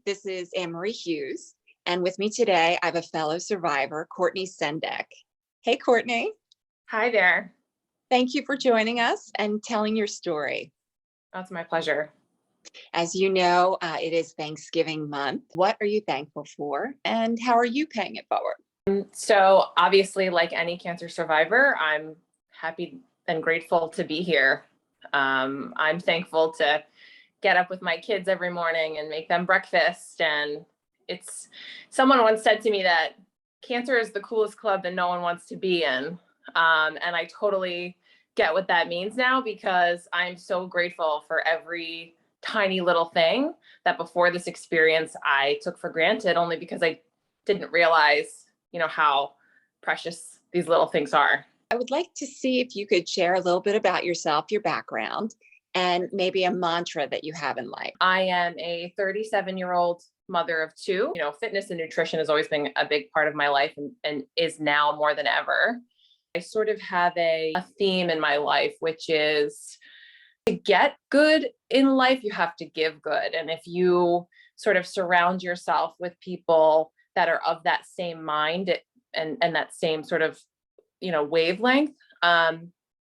This is Anne-Marie Hughes, and with me today, I have a fellow survivor, Courtney Sendak. Hey, Courtney. Hi there. Thank you for joining us and telling your story. That's my pleasure. As you know, it is Thanksgiving month. What are you thankful for, and how are you paying it forward? So obviously, like any cancer survivor, I'm happy and grateful to be here. I'm thankful to get up with my kids every morning and make them breakfast. And someone once said to me that cancer is the coolest club that no one wants to be in. And I totally get what that means now, because I'm so grateful for every tiny little thing that before this experience I took for granted, only because I didn't realize, how precious these little things are. I would like to see if you could share a little bit about yourself, your background, and maybe a mantra that you have in life. I am a 37-year-old mother of two. Fitness and nutrition has always been a big part of my life and is now more than ever. I sort of have a theme in my life, which is to get good in life, you have to give good. And if you sort of surround yourself with people that are of that same mind and that same sort of, wavelength,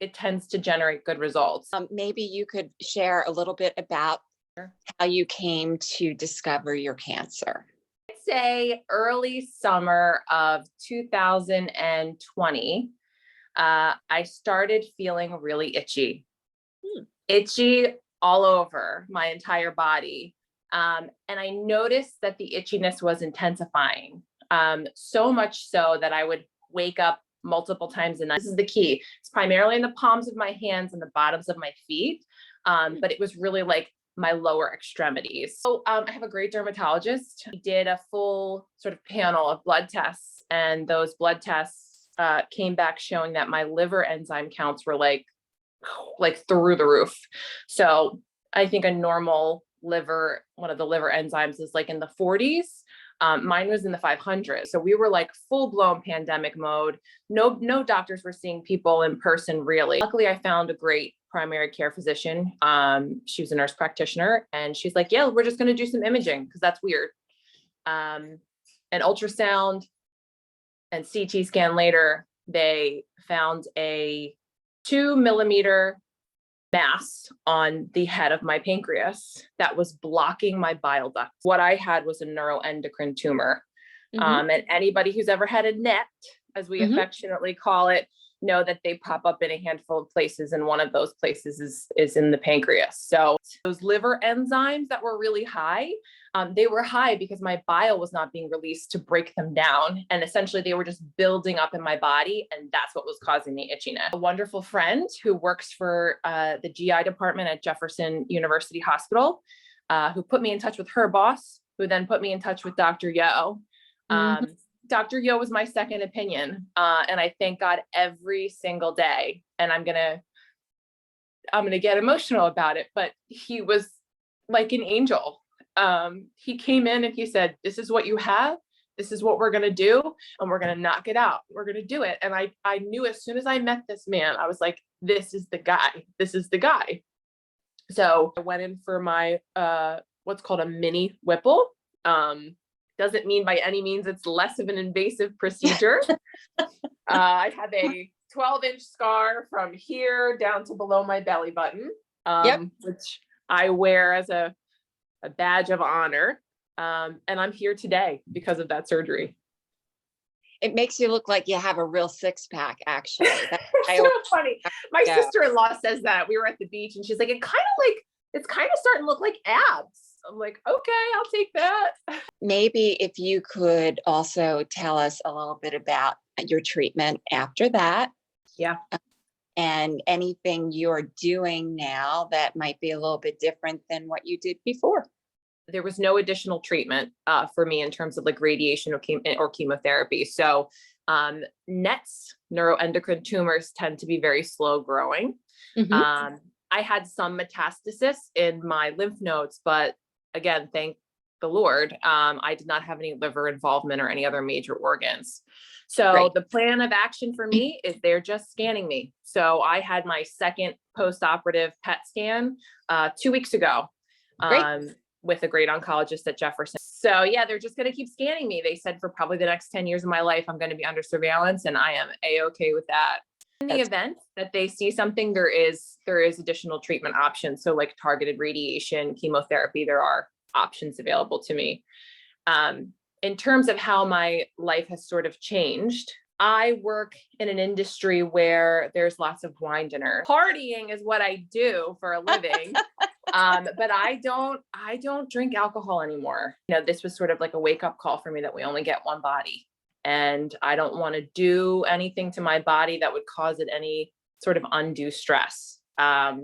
it tends to generate good results. Maybe you could share a little bit about how you came to discover your cancer. I'd say early summer of 2020, I started feeling really itchy. Itchy all over my entire body. And I noticed that the itchiness was intensifying, so much so that I would wake up multiple times a night. This is the key. It's primarily in the palms of my hands and the bottoms of my feet. But it was really like my lower extremities. So I have a great dermatologist. He did a full sort of panel of blood tests, and those blood tests came back showing that my liver enzyme counts were like through the roof. So I think a normal liver, one of the liver enzymes is like in the 40s. Mine was in the 500s. So we were like full blown pandemic mode. No doctors were seeing people in person really. Luckily, I found a great primary care physician. She was a nurse practitioner, and she's like, yeah, we're just going to do some imaging because that's weird. An ultrasound and CT scan later, they found a 2-millimeter mass on the head of my pancreas that was blocking my bile duct. What I had was a neuroendocrine tumor. And anybody who's ever had a NET, as we affectionately call it, know that they pop up in a handful of places, and one of those places is in the pancreas. So those liver enzymes that were really high, they were high because my bile was not being released to break them down. And essentially they were just building up in my body, and that's what was causing the itchiness. A wonderful friend who works for the GI department at Jefferson University Hospital, who put me in touch with her boss, who then put me in touch with Dr. Yo. Dr. Yo was my second opinion. And I thank God every single day. And I'm going to get emotional about it, but he was like an angel. He came in and he said, this is what you have. This is what we're going to do. And we're going to knock it out. We're going to do it. And I knew as soon as I met this man, I was like, this is the guy. This is the guy. So I went in for my, what's called a mini Whipple. Doesn't mean by any means it's less of an invasive procedure. I have a 12-inch scar from here down to below my belly button, which I wear as a badge of honor. And I'm here today because of that surgery. It makes you look like you have a real six-pack, actually. That's so funny. My sister-in-law says that. We were at the beach and she's like, it's kind of starting to look like abs. I'm like, okay, I'll take that. Maybe if you could also tell us a little bit about your treatment after that. Yeah. And anything you're doing now that might be a little bit different than what you did before. There was no additional treatment for me in terms of like radiation or chemotherapy. So NETs, neuroendocrine tumors, tend to be very slow growing. I had some metastasis in my lymph nodes, but again, thank the Lord, I did not have any liver involvement or any other major organs. So the plan of action for me is they're just scanning me. So I had my second post-operative PET scan 2 weeks ago with a great oncologist at Jefferson. So yeah, they're just going to keep scanning me. They said for probably the next 10 years of my life, I'm going to be under surveillance, and I am A-okay with that. In the event that they see something, there is additional treatment options. So like targeted radiation, chemotherapy, there are options available to me. In terms of how my life has sort of changed, I work in an industry where there's lots of wine dinner. Partying is what I do for a living. But I don't drink alcohol anymore. This was sort of like a wake up call for me that we only get one body, and I don't want to do anything to my body that would cause it any sort of undue stress. I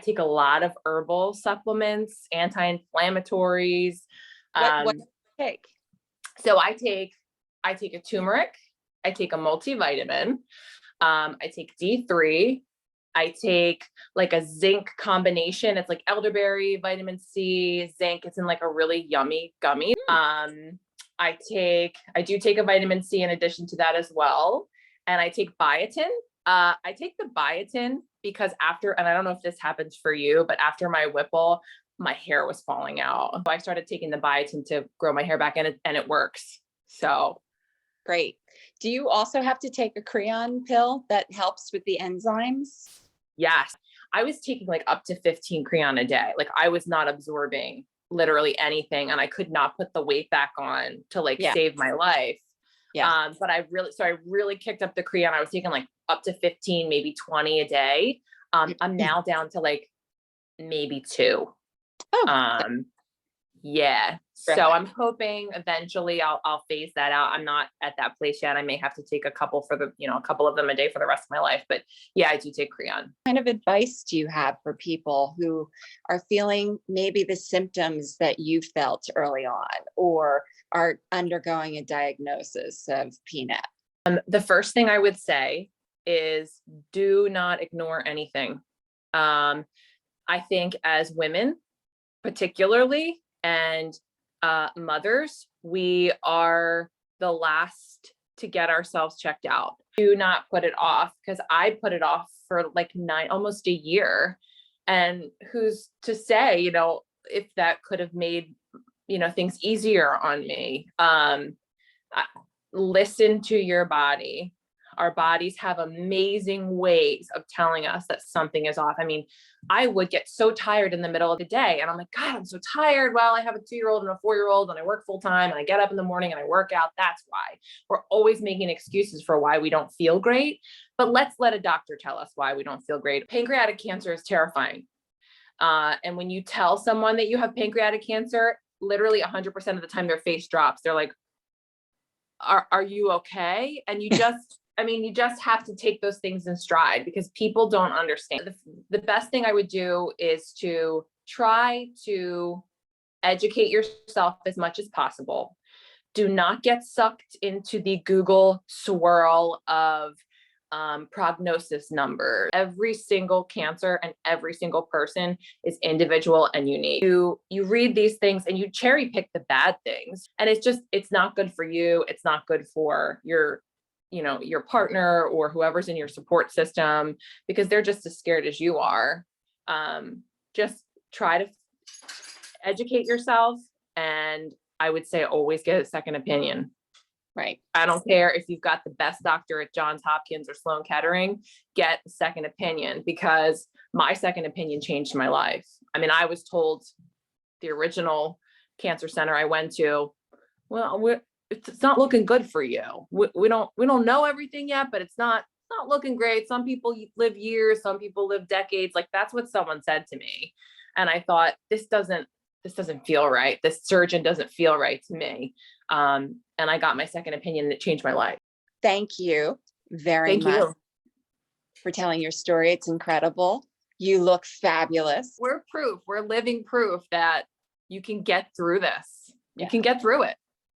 take a lot of herbal supplements, anti-inflammatories. What do you take? So I take a turmeric, I take a multivitamin, I take D3, I take like a zinc combination. It's like elderberry, vitamin C, zinc. It's in like a really yummy gummy. I do take a vitamin C in addition to that as well. And I take biotin. I take the biotin because and I don't know if this happens for you, but after my Whipple, my hair was falling out. So I started taking the biotin to grow my hair back, and it works. So great. Do you also have to take a Creon pill that helps with the enzymes? Yes. I was taking like up to 15 Creon a day. Like I was not absorbing literally anything, and I could not put the weight back on to save my life. Yeah. But I really kicked up the Creon. I was taking like up to 15, maybe 20 a day. I'm now down to like maybe 2. Yeah. So I'm hoping eventually I'll phase that out. I'm not at that place yet. I may have to take a couple a couple of them a day for the rest of my life. But yeah, I do take Creon. What kind of advice do you have for people who are feeling maybe the symptoms that you felt early on, or are undergoing a diagnosis of PNET? The first thing I would say is do not ignore anything. I think as women, particularly, and mothers, we are the last to get ourselves checked out. Do not put it off, because I put it off for like almost a year. And who's to say, if that could have made, things easier on me. Listen to your body. Our bodies have amazing ways of telling us that something is off. I mean, I would get so tired in the middle of the day, and I'm like, God, I'm so tired. Well, I have a 2-year-old and a 4-year-old, and I work full time, and I get up in the morning and I work out. That's why. We're always making excuses for why we don't feel great. But let's let a doctor tell us why we don't feel great. Pancreatic cancer is terrifying. And when you tell someone that you have pancreatic cancer, literally 100% of the time their face drops. They're like, are you okay? And you just have to take those things in stride, because people don't understand. The best thing I would do is to try to educate yourself as much as possible. Do not get sucked into the Google swirl of prognosis numbers. Every single cancer and every single person is individual and unique. You read these things and you cherry pick the bad things, and it's not good for you. It's not good for your partner or whoever's in your support system, because they're just as scared as you are. Just try to educate yourself. And I would say always get a second opinion. Right. I don't care if you've got the best doctor at Johns Hopkins or Sloan Kettering, get a second opinion, because my second opinion changed my life. I mean, I was told the original cancer center I went to, well, it's not looking good for you. We don't know everything yet, but it's not looking great. Some people live years, some people live decades. Like, that's what someone said to me. And I thought, this doesn't feel right. This surgeon doesn't feel right to me. And I got my second opinion, and it changed my life. Thank you very much for telling your story. It's incredible. You look fabulous. We're living proof that you can get through this. You can get through it.